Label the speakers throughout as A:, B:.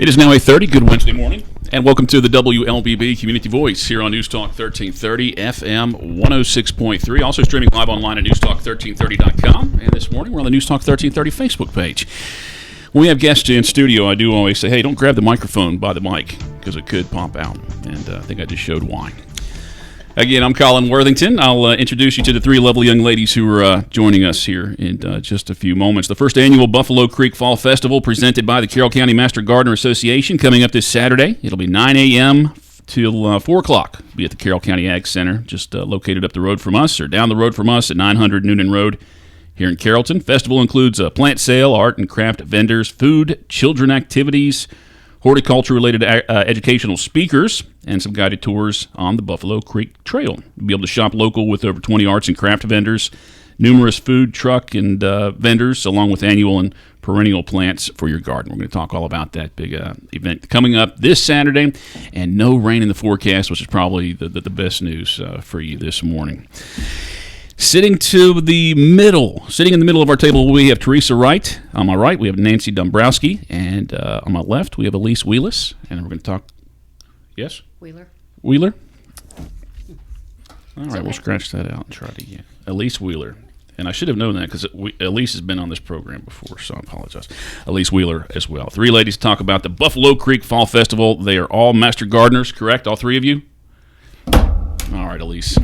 A: It is now 8:30. Good Wednesday morning, and welcome to the WLBB Community Voice here on News Talk 1330 FM 106.3. Also streaming live online at newstalk1330.com. And this morning we're on the News Talk 1330 Facebook page. When we have guests in studio, I do always say, hey, don't grab the microphone by the mic because it could pop out. And I think I just showed why. Again, I'm Colin Worthington. I'll introduce you to the three lovely young ladies who are joining us here in just a few moments. The first annual Buffalo Creek Fall Festival presented by the Carroll County Master Gardener Association coming up this Saturday. It'll be 9 a.m. till 4 o'clock. Be at the Carroll County Ag Center, just located up the road from us or down the road from us at 900 Noonan Road here in Carrollton. Festival includes a plant sale, art and craft vendors, food, children activities, horticulture-related educational speakers, and some guided tours on the Buffalo Creek Trail. You'll be able to shop local with over 20 arts and craft vendors, numerous food truck and vendors, along with annual and perennial plants for your garden. We're going to talk all about that big event coming up this Saturday, and no rain in the forecast, which is probably the best news for you this morning. Sitting in the middle of our table, we have Teresa Wright. On my right, we have Nancy Dombrowsky. And on my left, we have Elisa Wheeler. And we're going to talk... Yes? Wheeler? All right, we'll scratch that out and try it again. Elisa Wheeler. And I should have known that because Elise has been on this program before, so I apologize. Elisa Wheeler as well. Three ladies to talk about the Buffalo Creek Fall Festival. They are all master gardeners, correct? All three of you? All right, Elise.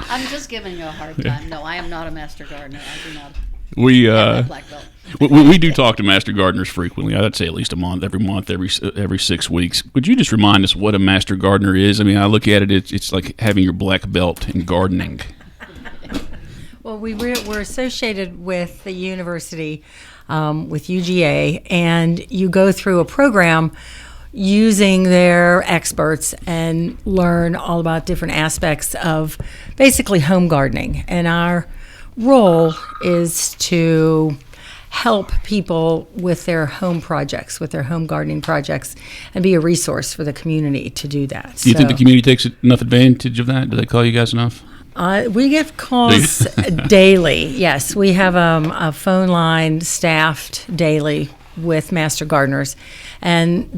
B: I'm just giving you a hard time. No, I am not a master gardener. I do not.
A: We
B: Black belt.
A: we do talk to master gardeners frequently. I'd say at least a month, every 6 weeks. Would you just remind us what a master gardener is? I mean, I look at it; it's like having your black belt in gardening.
C: Well, we're associated with the university, with UGA, and you go through a program using their experts and learn all about different aspects of basically home gardening. And our role is to help people with their home projects, with their home gardening projects, and be a resource for the community to do that.
A: Do you think the community takes enough advantage of that? Do they call you guys enough?
C: We get calls daily. Yes, we have a phone line staffed daily with master gardeners, and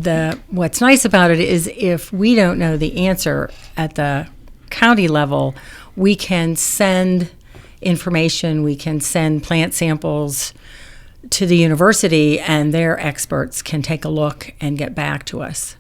C: what's nice about it is if we don't know the answer at the county level, we can send information, we can send plant samples to the university, and their experts can take a look and get back to us.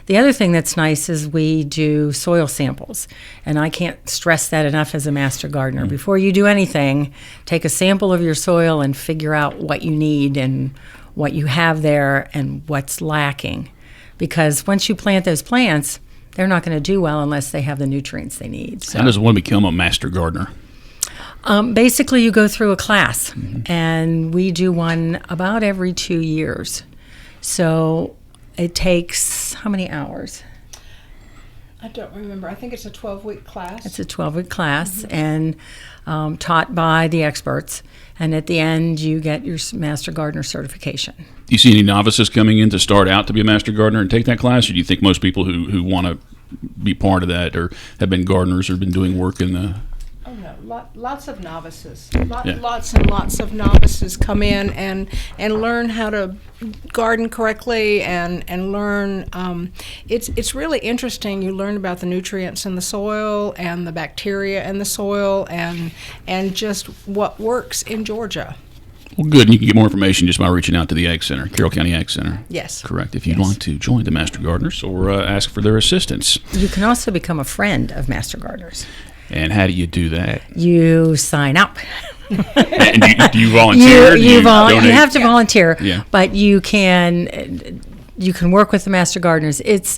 C: The other thing that's nice is we do soil samples, and I can't stress that enough as a master gardener. Before you do anything, take a sample of your soil and figure out what you need and what you have there and what's lacking. Because once you plant those plants, they're not going to do well unless they have the nutrients they need. So,
A: how does one become a master gardener?
C: Basically, you go through a class, and we do one about every 2 years. So it takes how many hours?
D: I don't remember. I think it's a 12-week class.
C: It's a 12-week class, and taught by the experts. And at the end, you get your master gardener certification.
A: Do you see any novices coming in to start out to be a master gardener and take that class? Or do you think most people who want to be part of that or have been gardeners or been doing work in the...
D: Oh, no. Lots of novices. Lots and lots of novices come in and learn how to garden correctly and learn. It's really interesting. You learn about the nutrients in the soil and the bacteria in the soil and just what works in Georgia.
A: Well, good. And you can get more information just by reaching out to the Ag Center, Carroll County Ag Center.
D: Yes.
A: Correct. If you'd want to join the Master Gardeners or ask for their assistance.
C: You can also become a friend of Master Gardeners.
A: And how do you do that?
C: You sign up.
A: And do you volunteer?
C: You have to volunteer,
A: Yeah.
C: But you can work with the Master Gardeners. It's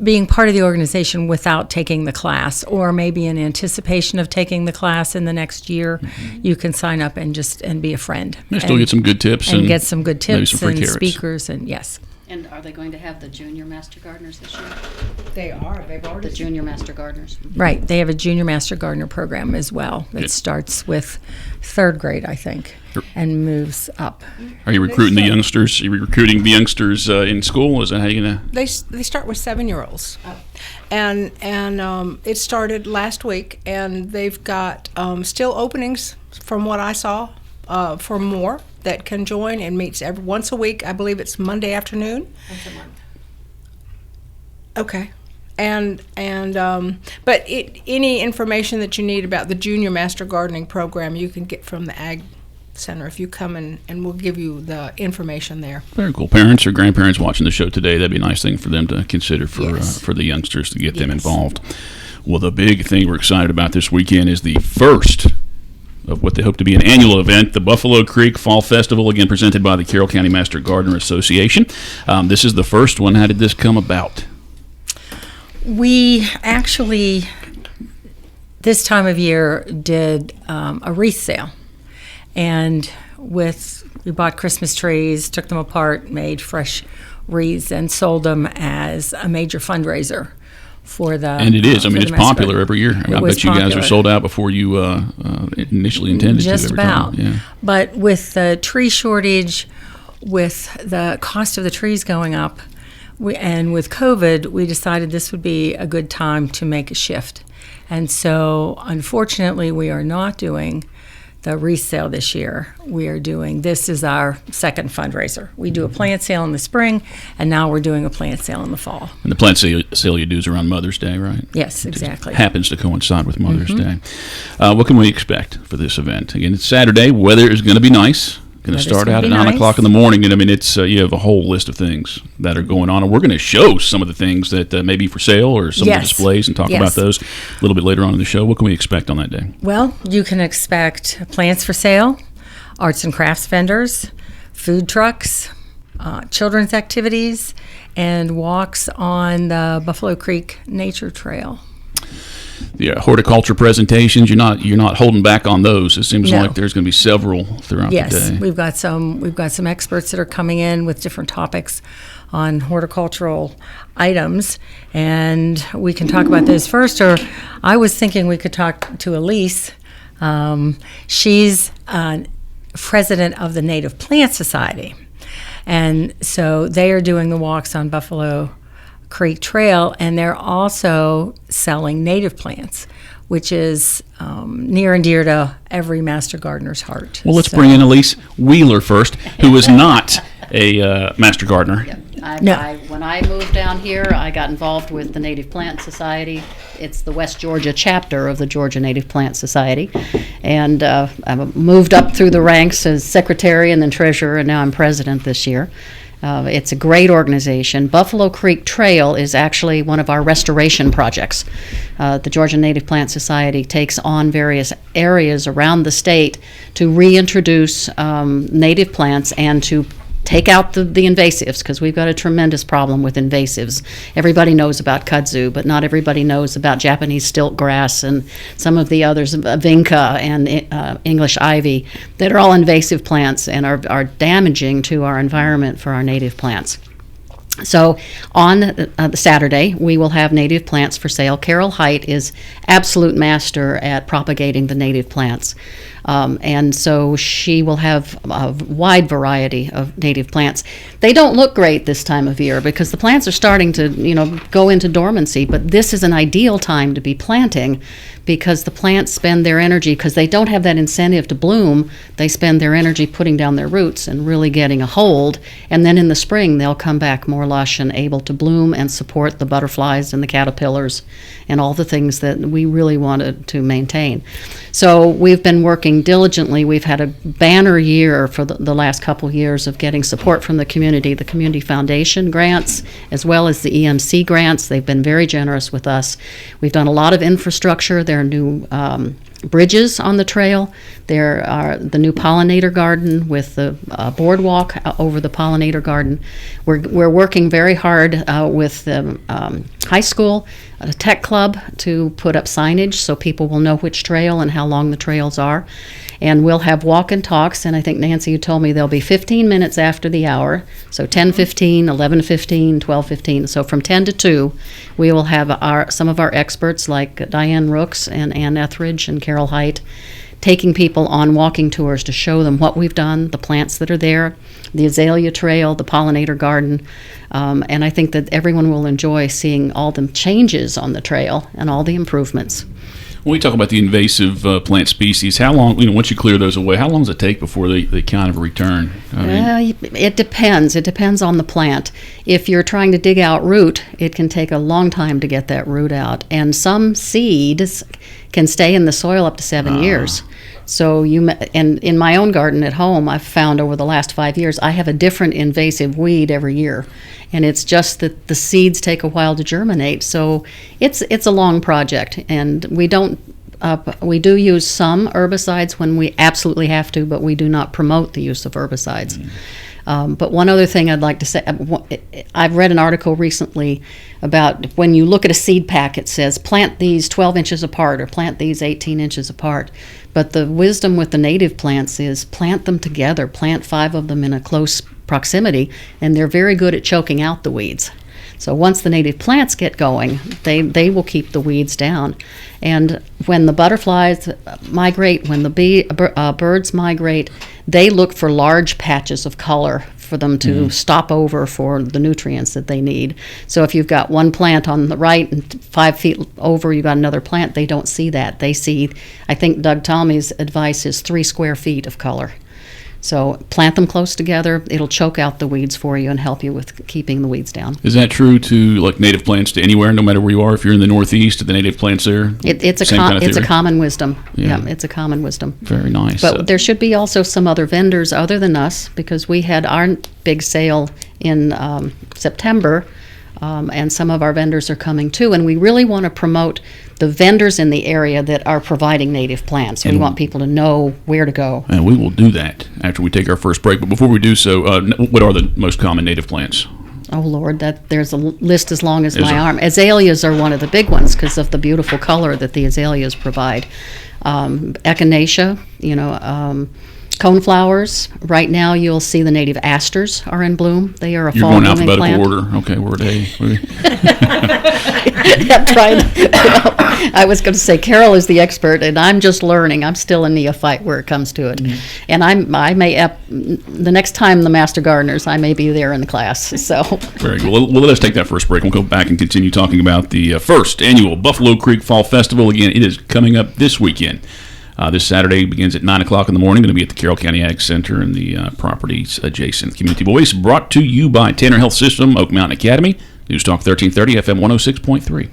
C: being part of the organization without taking the class, or maybe in anticipation of taking the class in the next year. You can sign up and be a friend.
A: And still get some good tips
C: and get some good tips
A: some free
C: and
A: carrots.
C: Speakers and yes.
B: And are they going to have the junior master gardeners this year?
D: They are. They've already.
B: The junior master gardeners.
C: Right. They have a junior master gardener program as well that starts with third grade, I think, and moves up.
A: Are you recruiting the youngsters? Are you recruiting the youngsters in school? Is that how you're going to?
D: They start with 7-year-olds. And it started last week, and they've got still openings from what I saw for more that can join, and meets once a week. I believe it's Monday afternoon.
C: Once a month.
D: Okay. But any information that you need about the Junior Master Gardening Program, you can get from the Ag Center if you come and we'll give you the information there.
A: Very cool. Parents or grandparents watching the show today, that'd be a nice thing for them to consider for the youngsters to get them involved. Well, the big thing we're excited about this weekend is the first of what they hope to be an annual event, the Buffalo Creek Fall Festival, again presented by the Carroll County Master Gardener Association. This is the first one. How did this come about?
C: We actually, this time of year, did a wreath sale. And we bought Christmas trees, took them apart, made fresh wreaths, and sold them as a major fundraiser for the. And
A: it is. It's popular every year. I bet you guys are sold out before you initially intended to.
C: Just about. Yeah. But with the tree shortage, with the cost of the trees going up, and with COVID, we decided this would be a good time to make a shift. And so, unfortunately, we are not doing the wreath sale this year. This is our second fundraiser. We do a plant sale in the spring, and now we're doing a plant sale in the fall.
A: And the plant sale you do is around Mother's Day, right?
C: Yes, exactly.
A: It happens to coincide with Mother's Day. What can we expect for this event? Again, it's Saturday. Weather is going to be nice. Going to start out at 9 o'clock in the morning, and it's you have a whole list of things that are going on, and we're going to show some of the things that may be for sale or some of the displays and talk about those a little bit later on in the show. What can we expect on that day?
C: Well, you can expect plants for sale, arts and crafts vendors, food trucks, children's activities, and walks on the Buffalo Creek Nature Trail.
A: The horticulture presentations, you're not holding back on those. It seems like there's going to be several throughout the day.
C: Yes, we've got some experts that are coming in with different topics on horticultural items, and we can talk about those first. Or I was thinking we could talk to Elise. She's president of the Native Plant Society, and so they are doing the walks on Buffalo Creek Trail, and they're also selling native plants, which is near and dear to every master gardener's heart.
A: Well, let's bring in Elisa Wheeler first, who is not a master gardener.
B: Yep. When I moved down here, I got involved with the Native Plant Society. It's the West Georgia chapter of the Georgia Native Plant Society. And I moved up through the ranks as secretary and then treasurer, and now I'm president this year. It's a great organization. Buffalo Creek Trail is actually one of our restoration projects. The Georgia Native Plant Society takes on various areas around the state to reintroduce native plants and to take out the invasives, because we've got a tremendous problem with invasives. Everybody knows about kudzu, but not everybody knows about Japanese stilt grass and some of the others, vinca and English ivy, that are all invasive plants and are damaging to our environment for our native plants. So on Saturday, we will have native plants for sale. Carol Height is absolute master at propagating the native plants. And so she will have a wide variety of native plants. They don't look great this time of year because the plants are starting to, go into dormancy, but this is an ideal time to be planting because the plants spend their energy, because they don't have that incentive to bloom, they spend their energy putting down their roots and really getting a hold, and then in the spring they'll come back more lush and able to bloom and support the butterflies and the caterpillars and all the things that we really wanted to maintain. So we've been working diligently. We've had a banner year for the last couple years of getting support from the Community Foundation grants, as well as the EMC grants. They've been very generous with us. We've done a lot of infrastructure. There are new bridges on the trail. There are the new pollinator garden with the boardwalk over the pollinator garden. We're working very hard with the high school, a tech club, to put up signage so people will know which trail and how long the trails are. And we'll have walk and talks, and I think, Nancy, you told me there'll be 15 minutes after the hour, so 10:15, 11:15, 12:15. So from 10 to 2, we will have some of our experts like Diane Rooks and Ann Etheridge and Carol Height taking people on walking tours to show them what we've done, the plants that are there, the azalea trail, the pollinator garden, and I think that everyone will enjoy seeing all the changes on the trail and all the improvements.
A: When we talk about the invasive plant species, how long, once you clear those away, how long does it take before they kind of return?
B: It depends. It depends on the plant. If you're trying to dig out root, it can take a long time to get that root out. And some seeds can stay in the soil up to 7 years. So and in my own garden at home, I've found over the last 5 years, I have a different invasive weed every year. And it's just that the seeds take a while to germinate. So it's a long project. And we do use some herbicides when we absolutely have to, but we do not promote the use of herbicides. But one other thing I'd like to say, I've read an article recently about when you look at a seed pack, it says plant these 12 inches apart or plant these 18 inches apart. But the wisdom with the native plants is plant them together, plant 5 of them in a close proximity, and they're very good at choking out the weeds. So once the native plants get going, they will keep the weeds down. And when the butterflies migrate, when the birds migrate, they look for large patches of color for them to stop over for the nutrients that they need. So if you've got one plant on the right and 5 feet over you've got another plant, they don't see that. They see, I think Doug Talmey's advice is 3 square feet of color. So plant them close together. It'll choke out the weeds for you and help you with keeping the weeds down.
A: Is that true to like native plants to anywhere, no matter where you are? If you're in the Northeast, the native plants there?
B: It's a common wisdom. Yeah, it's a common wisdom.
A: Very nice.
B: But there should be also some other vendors other than us, because we had our big sale in September, and some of our vendors are coming too. And we really want to promote the vendors in the area that are providing native plants. We want people to know where to go.
A: And we will do that after we take our first break. But before we do so, what are the most common native plants?
B: Oh, Lord, there's a list as long as my arm. Azaleas are one of the big ones because of the beautiful color that the azaleas provide. Echinacea, coneflowers. Right now, you'll see the native asters are in bloom. They are a fall blooming plant.
A: You're going alphabetical order. Okay, where are they?
B: I'm trying. I was going to say Carol is the expert, and I'm just learning. I'm still a neophyte where it comes to it. And I may the next time the Master Gardeners, I may be there in the class. So
A: very good. Well, let us take that first break. We'll go back and continue talking about the first annual Buffalo Creek Fall Festival. Again, it is coming up this weekend. This Saturday begins at 9 o'clock in the morning. Going to be at the Carroll County Ag Center and the properties adjacent. Community Voice brought to you by Tanner Health System, Oak Mountain Academy, News Talk 1330, FM 106.3.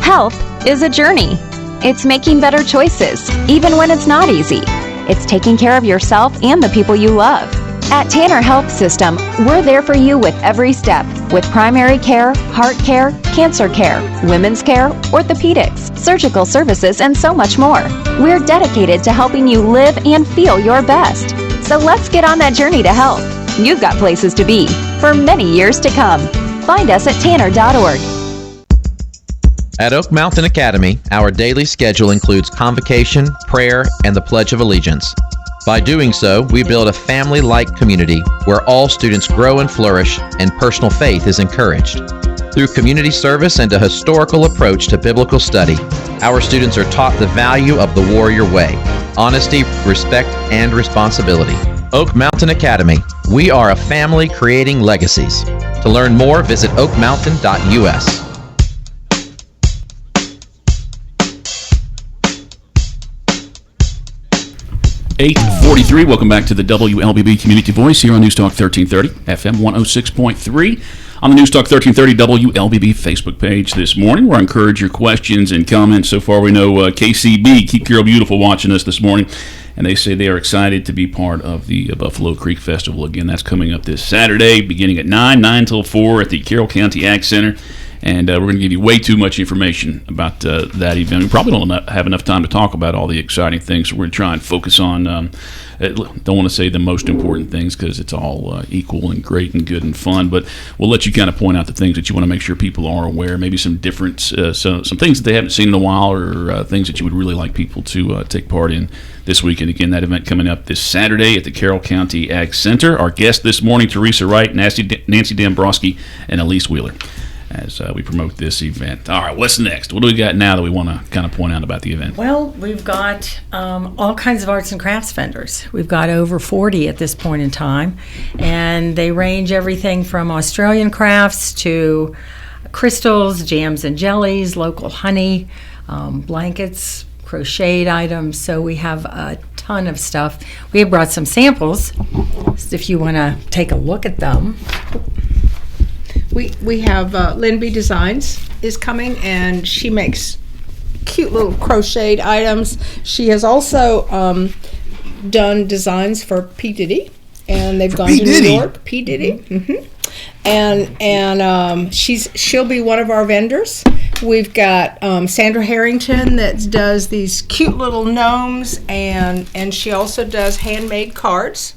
E: Health is a journey. It's making better choices, even when it's not easy. It's taking care of yourself and the people you love. At Tanner Health System, we're there for you with every step, with primary care, heart care, cancer care, women's care, orthopedics, surgical services, and so much more. We're dedicated to helping you live and feel your best. So let's get on that journey to health. You've got places to be for many years to come. Find us at tanner.org.
F: At Oak Mountain Academy, our daily schedule includes convocation, prayer, and the Pledge of Allegiance. By doing so, we build a family-like community where all students grow and flourish and personal faith is encouraged. Through community service and a historical approach to biblical study, our students are taught the value of the warrior way, honesty, respect, and responsibility. Oak Mountain Academy. We are a family creating legacies. To learn more, visit oakmountain.us.
A: 8:43. Welcome back to the WLBB Community Voice here on News Talk 1330, FM 106.3. On the News Talk 1330 WLBB Facebook page this morning, where I encourage your questions and comments. So far, we know KCB, Keep Carroll Beautiful, watching us this morning, and they say they are excited to be part of the Buffalo Creek Festival. Again, that's coming up this Saturday, beginning at 9 till 4 at the Carroll County Ag Center. And we're going to give you way too much information about that event. We probably don't have enough time to talk about all the exciting things, so we're going to try and focus on, don't want to say the most important things because it's all equal and great and good and fun, but we'll let you kind of point out the things that you want to make sure people are aware, maybe some different, some things that they haven't seen in a while, or things that you would really like people to take part in this weekend. Again, that event coming up this Saturday at the Carroll County Ag Center. Our guest this morning, Teresa Wright, Nancy Dombrowsky, and Elisa Wheeler, as we promote this event. All right, what's next? What do we got now that we want to kind of point out about the event?
C: Well, we've got all kinds of arts and crafts vendors. We've got over 40 at this point in time, and they range everything from Australian crafts to crystals, jams and jellies, local honey, blankets, crocheted items. So we have a ton of stuff. We have brought some samples if you want to take a look at them.
D: We have Lynn B Designs is coming, and she makes cute little crocheted items. She has also done designs for P. Diddy, and they've gone to New York. P. Diddy, and she'll be one of our vendors. We've got Sandra Harrington that does these cute little gnomes, and she also does handmade cards.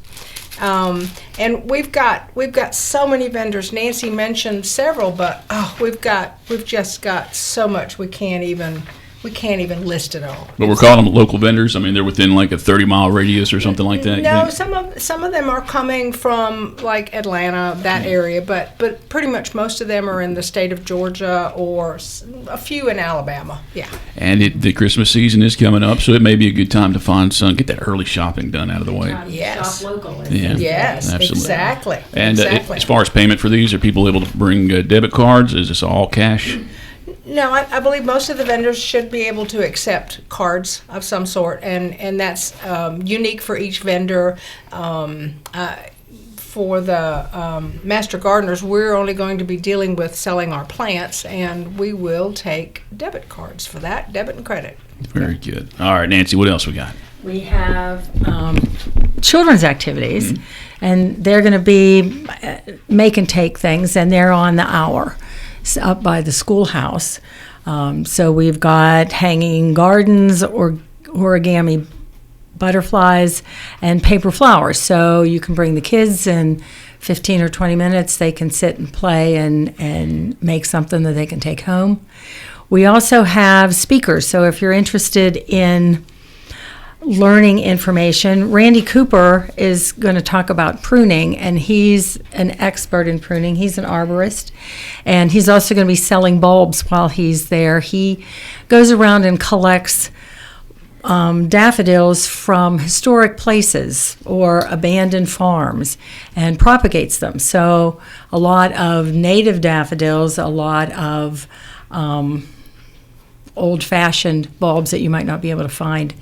D: And we've got so many vendors. Nancy mentioned several, but we've just got so much we can't even list it all.
A: But we're calling them local vendors. I mean, they're within like a 30-mile radius or something like that.
D: No, some of them are coming from like Atlanta, that area, but pretty much most of them are in the state of Georgia or a few in Alabama. Yeah.
A: And the Christmas season is coming up, so it may be a good time to get that early shopping done out of the way.
D: Yes.
C: Shop local.
A: Yeah.
D: Yes.
A: Absolutely.
D: Exactly.
A: And
D: exactly.
A: As far as payment for these, are people able to bring debit cards? Is this all cash?
D: No, I believe most of the vendors should be able to accept cards of some sort, and that's unique for each vendor. For the Master Gardeners, we're only going to be dealing with selling our plants, and we will take debit cards for that, debit and credit.
A: Very good. All right, Nancy, what else we got?
C: We have children's activities, and they're going to be make and take things, and they're on the hour up by the schoolhouse. So we've got hanging gardens or origami butterflies and paper flowers. So you can bring the kids, and 15 or 20 minutes they can sit and play and make something that they can take home. We also have speakers. So if you're interested in learning information, Randy Cooper is going to talk about pruning, and he's an expert in pruning. He's an arborist, and he's also going to be selling bulbs while he's there. He goes around and collects daffodils from historic places or abandoned farms and propagates them. So a lot of native daffodils, a lot of old-fashioned bulbs that you might not be able to find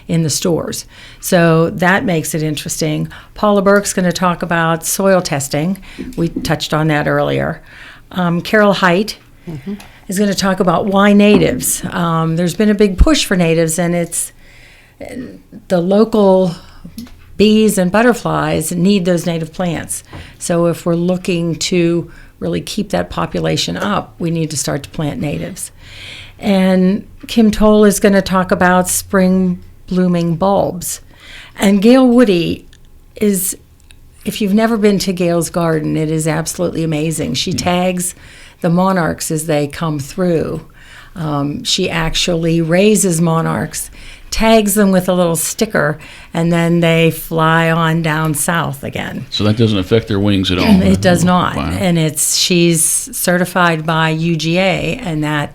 C: in the stores. So that makes it interesting. Paula Burke's going to talk about soil testing. We touched on that earlier. Carol Height is going to talk about why natives. There's been a big push for natives, and it's the local bees and butterflies need those native plants. So if we're looking to really keep that population up, we need to start to plant natives. And Kim Toll is going to talk about spring blooming bulbs. And Gail Woody is, if you've never been to Gail's garden, it is absolutely amazing. She tags the monarchs as they come through. She actually raises monarchs, tags them with a little sticker, and then they fly on down south again.
A: So that doesn't affect their wings at all?
C: It does not.
A: Wow.
C: And she's certified by UGA, and that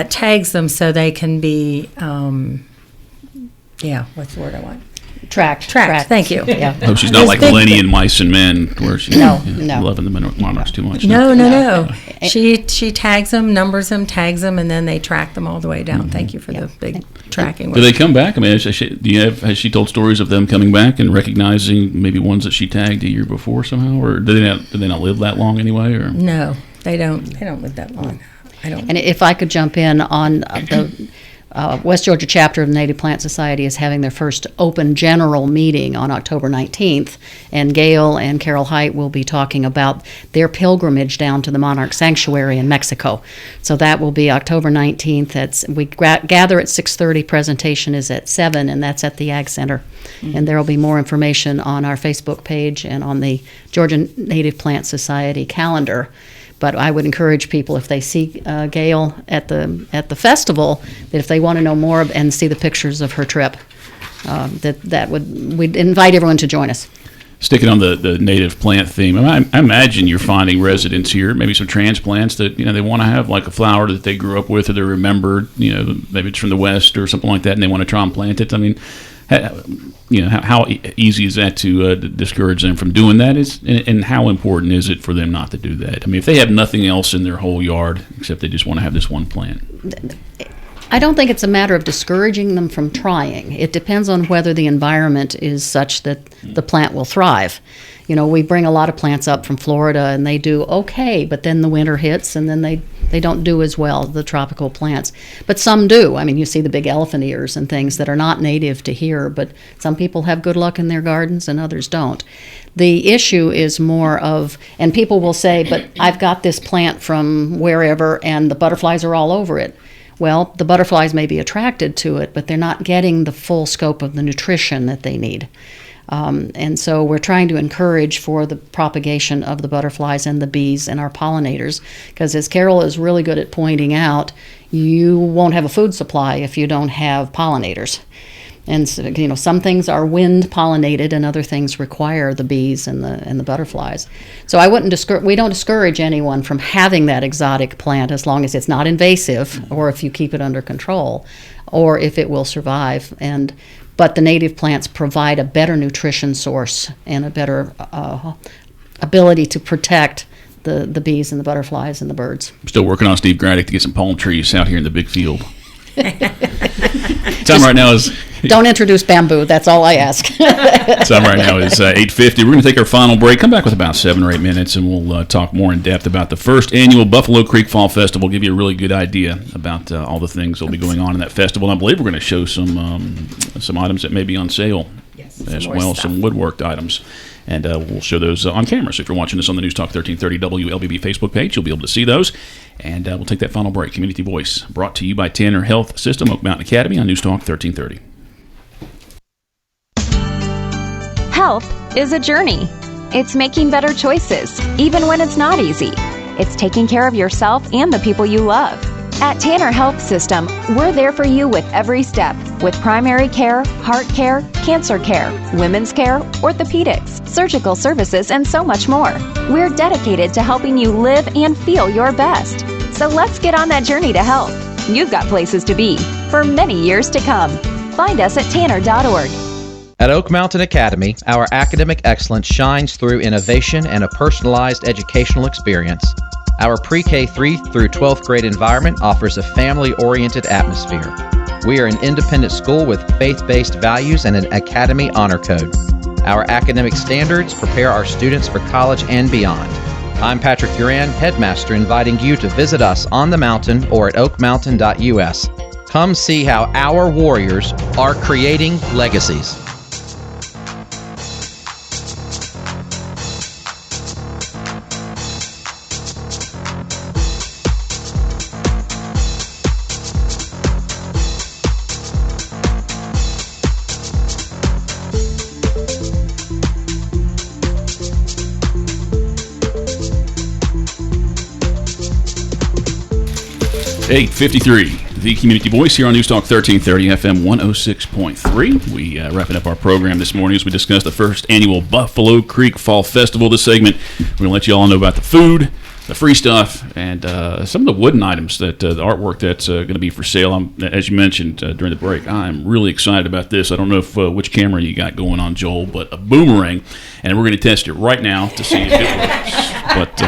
C: tags them so they can be, what's the word I want?
B: Tracked.
C: Thank you.
B: Yeah.
A: Oh, she's not like Lenny and Mice and Men, where she's
B: No.
A: loving the monarchs too much.
C: No. She tags them, numbers them, tags them, and then they track them all the way down. Thank you for the big tracking.
A: Do they come back? I mean, has she told stories of them coming back and recognizing maybe ones that she tagged a year before somehow, or do they not live that long anyway? Or
C: no, they don't. They don't live that long. I don't.
B: And if I could jump in on the West Georgia chapter of the Native Plant Society is having their first open general meeting on October 19th, and Gail and Carol Height will be talking about their pilgrimage down to the Monarch Sanctuary in Mexico. So that will be October 19th. We gather at 6:30. Presentation is at 7, and that's at the Ag Center. And there will be more information on our Facebook page and on the Georgia Native Plant Society calendar. But I would encourage people, if they see Gail at the festival, that if they want to know more and see the pictures of her trip, we'd invite everyone to join us.
A: Sticking on the native plant theme, I imagine you're finding residents here, maybe some transplants that they want to have like a flower that they grew up with or they remembered, maybe it's from the West or something like that, and they want to try and plant it. I mean, how easy is that to discourage them from doing that? And how important is it for them not to do that? I mean, if they have nothing else in their whole yard except they just want to have this one plant.
B: I don't think it's a matter of discouraging them from trying. It depends on whether the environment is such that the plant will thrive. We bring a lot of plants up from Florida, and they do okay, but then the winter hits, and then they don't do as well, the tropical plants. But some do. I mean, you see the big elephant ears and things that are not native to here, but some people have good luck in their gardens and others don't. The issue is more of, and people will say, but I've got this plant from wherever, and the butterflies are all over it. Well, the butterflies may be attracted to it, but they're not getting the full scope of the nutrition that they need. And so we're trying to encourage for the propagation of the butterflies and the bees and our pollinators, because as Carol is really good at pointing out, you won't have a food supply if you don't have pollinators. And so, some things are wind pollinated, and other things require the bees and the butterflies. So we don't discourage anyone from having that exotic plant as long as it's not invasive, or if you keep it under control, or if it will survive. But the native plants provide a better nutrition source and a better ability to protect the bees and the butterflies and the birds.
A: I'm still working on Steve Graddick to get some palm trees out here in the big field. Time right now is...
B: Don't introduce bamboo. That's all I ask.
A: Time right now is 8:50. We're going to take our final break. Come back with about 7 or 8 minutes, and we'll talk more in depth about the first annual Buffalo Creek Fall Festival. Give you a really good idea about all the things that will be going on in that festival. And I believe we're going to show some items that may be on sale as well, some woodworked items. And we'll show those on camera. So if you're watching this on the News Talk 1330 WLBB Facebook page, you'll be able to see those. And we'll take that final break. Community Voice, brought to you by Tanner Health System, Oak Mountain Academy on News Talk 1330.
E: Health is a journey. It's making better choices, even when it's not easy. It's taking care of yourself and the people you love. At Tanner Health System, we're there for you with every step, with primary care, heart care, cancer care, women's care, orthopedics, surgical services, and so much more. We're dedicated to helping you live and feel your best. So let's get on that journey to health. You've got places to be for many years to come. Find us at tanner.org.
F: At Oak Mountain Academy, our academic excellence shines through innovation and a personalized educational experience. Our pre-K 3 through 12th grade environment offers a family-oriented atmosphere. We are an independent school with faith-based values and an academy honor code. Our academic standards prepare our students for college and beyond. I'm Patrick Duran, headmaster, inviting you to visit us on the mountain or at oakmountain.us. Come see how our warriors are creating legacies.
A: Eight 53, the Community Voice here on News Talk 1330 FM 106.3. We wrapping up our program this morning as we discuss the first annual Buffalo Creek Fall Festival. This segment, we're going to let you all know about the food, the free stuff, and some of the wooden items, that the artwork that's going to be for sale. As you mentioned during the break, I'm really excited about this. I don't know if which camera you got going on, Joel, but a boomerang, and we're going to test it right now to see if it works. But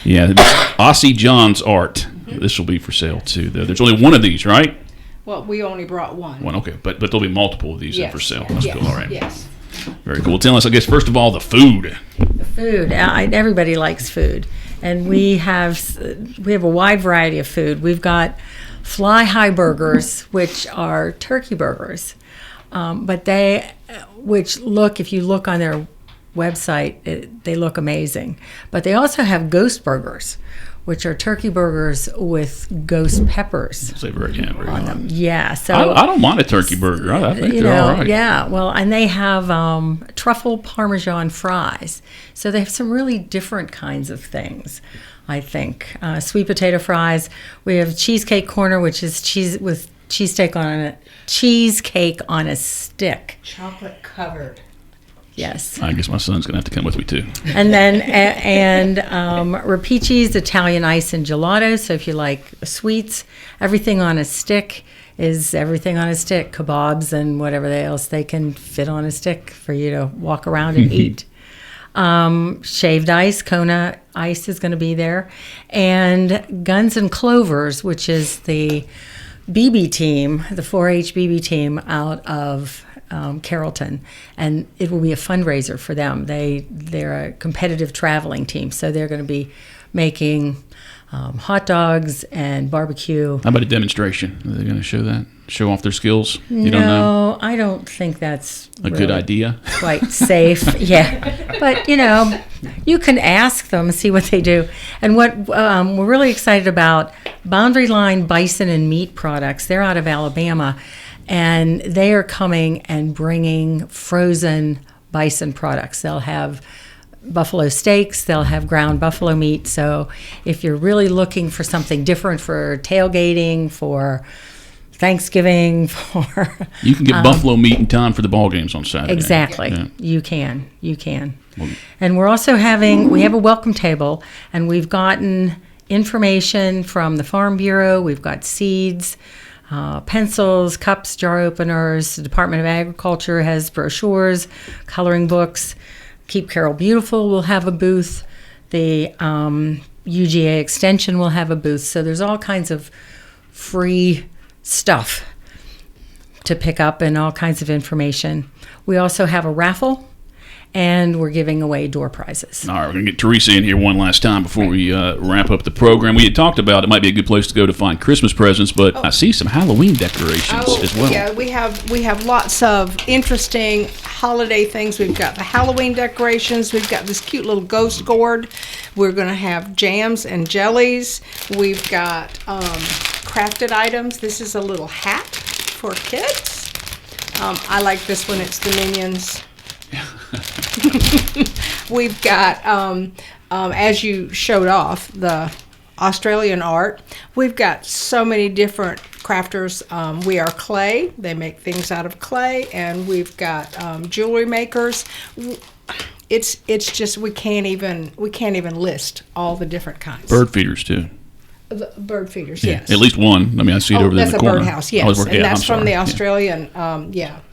A: yeah, Aussie John's art. This will be for sale too. There's only one of these, right?
D: Well, we only brought one.
A: One, okay, but there'll be multiple of these for sale. That's
D: yes,
A: cool. All right.
D: Yes.
A: Very cool. Tell us, I guess, first of all, the food.
C: The food. Everybody likes food, and we have a wide variety of food. We've got fly high burgers, which are turkey burgers, but if you look on their website, they look amazing. But they also have ghost burgers, which are turkey burgers with ghost peppers on them. Yeah, so
A: I don't mind a turkey burger. I think they're all right.
C: Yeah, well, and they have truffle parmesan fries. So they have some really different kinds of things, I think. Sweet potato fries. We have cheesecake corner, which is cheese with cheesecake on a stick.
D: Chocolate covered.
C: Yes.
A: I guess my son's going to have to come with me, too.
C: And then, Rapici's Italian ice and gelato. So if you like sweets, everything on a stick is everything on a stick, kebabs and whatever else they can fit on a stick for you to walk around and eat. Shaved ice, Kona ice is going to be there. And Guns and Clovers, which is the BB team, the 4-H BB team out of Carrollton. And it will be a fundraiser for them. They're a competitive traveling team, so they're going to be making hot dogs and barbecue.
A: How about a demonstration? Are they going to show that? Show off their skills?
C: You don't know? I don't think that's
A: a good idea.
C: Quite safe. Yeah. But, you can ask them and see what they do. And what we're really excited about, Boundary Line Bison and Meat Products, they're out of Alabama, and they are coming and bringing frozen bison products. They'll have buffalo steaks, they'll have ground buffalo meat. So if you're really looking for something different for tailgating, for Thanksgiving, for
A: you can get buffalo meat in time for the ball games on Saturday.
C: Exactly. Yeah. You can. And we have a welcome table, and we've gotten information from the Farm Bureau. We've got seeds, pencils, cups, jar openers. The Department of Agriculture has brochures, coloring books. Keep Carroll Beautiful will have a booth. The UGA Extension will have a booth. So there's all kinds of free stuff to pick up and all kinds of information. We also have a raffle, and we're giving away door prizes.
A: All right, we're going to get Teresa in here one last time before we wrap up the program. We had talked about it might be a good place to go to find Christmas presents, but I see some Halloween decorations as well.
D: Yeah, we have lots of interesting holiday things. We've got the Halloween decorations. We've got this cute little ghost gourd. We're going to have jams and jellies. We've got crafted items. This is a little hat for kids. I like this one. It's the Minions. We've got, as you showed off, the Australian art. We've got so many different crafters. We are clay. They make things out of clay, and we've got jewelry makers. It's just we can't even list all the different kinds.
A: Bird feeders too.
D: The bird feeders, yes.
A: At least one. I mean, I see it over there in the corner.
D: That's a birdhouse, yes. And that's from the Australian,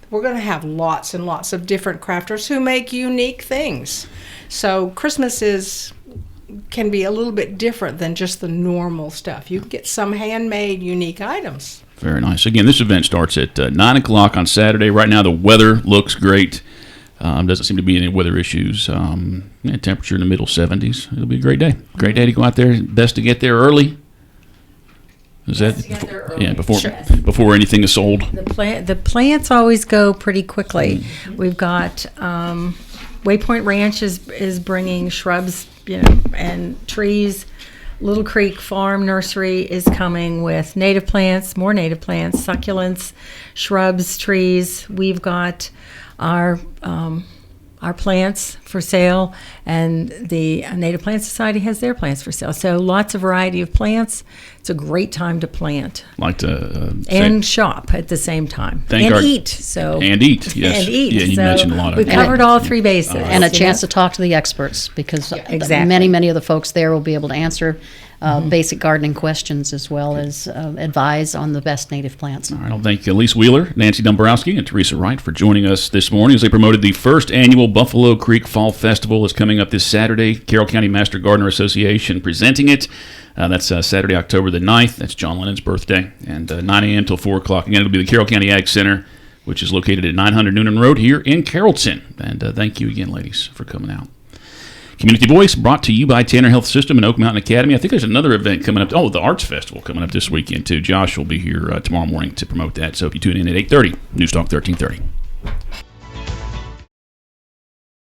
D: We're going to have lots and lots of different crafters who make unique things. So Christmas can be a little bit different than just the normal stuff. You can get some handmade, unique items.
A: Very nice. Again, this event starts at 9 o'clock on Saturday. Right now, the weather looks great. Doesn't seem to be any weather issues. Temperature in the middle 70s. It'll be a great day. Great day to go out there. Best to get there early. Is that before anything is sold?
C: The plants always go pretty quickly. We've got Waypoint Ranch is bringing shrubs, and trees. Little Creek Farm Nursery is coming with native plants, more native plants, succulents, shrubs, trees. We've got our plants for sale, and the Native Plant Society has their plants for sale. So lots of variety of plants. It's a great time to plant.
A: Like to
C: and shop at the same time. Eat. So
A: and eat. Yes.
C: And eat.
A: Yeah, you mentioned a lot of.
C: We covered all three bases.
B: And a chance to talk to the experts, because many of the folks there will be able to answer basic gardening questions, as well as advise on the best native plants.
A: All right, I'll thank Elisa Wheeler, Nancy Dombrowsky, and Teresa Wright for joining us this morning as they promoted the first annual Buffalo Creek Fall Festival. Is coming up this Saturday. Carroll County Master Gardener Association presenting it. That's Saturday, October the 9th. That's John Lennon's birthday. And 9 a.m. till 4 o'clock. Again, it'll be the Carroll County Ag Center, which is located at 900 Noonan Road here in Carrollton. And thank you again, ladies, for coming out. Community Voice brought to you by Tanner Health System and Oak Mountain Academy. I think there's another event coming up. Oh, the Arts Festival coming up this weekend, too. Josh will be here tomorrow morning to promote that. So if you tune in at 8:30, News Talk 1330.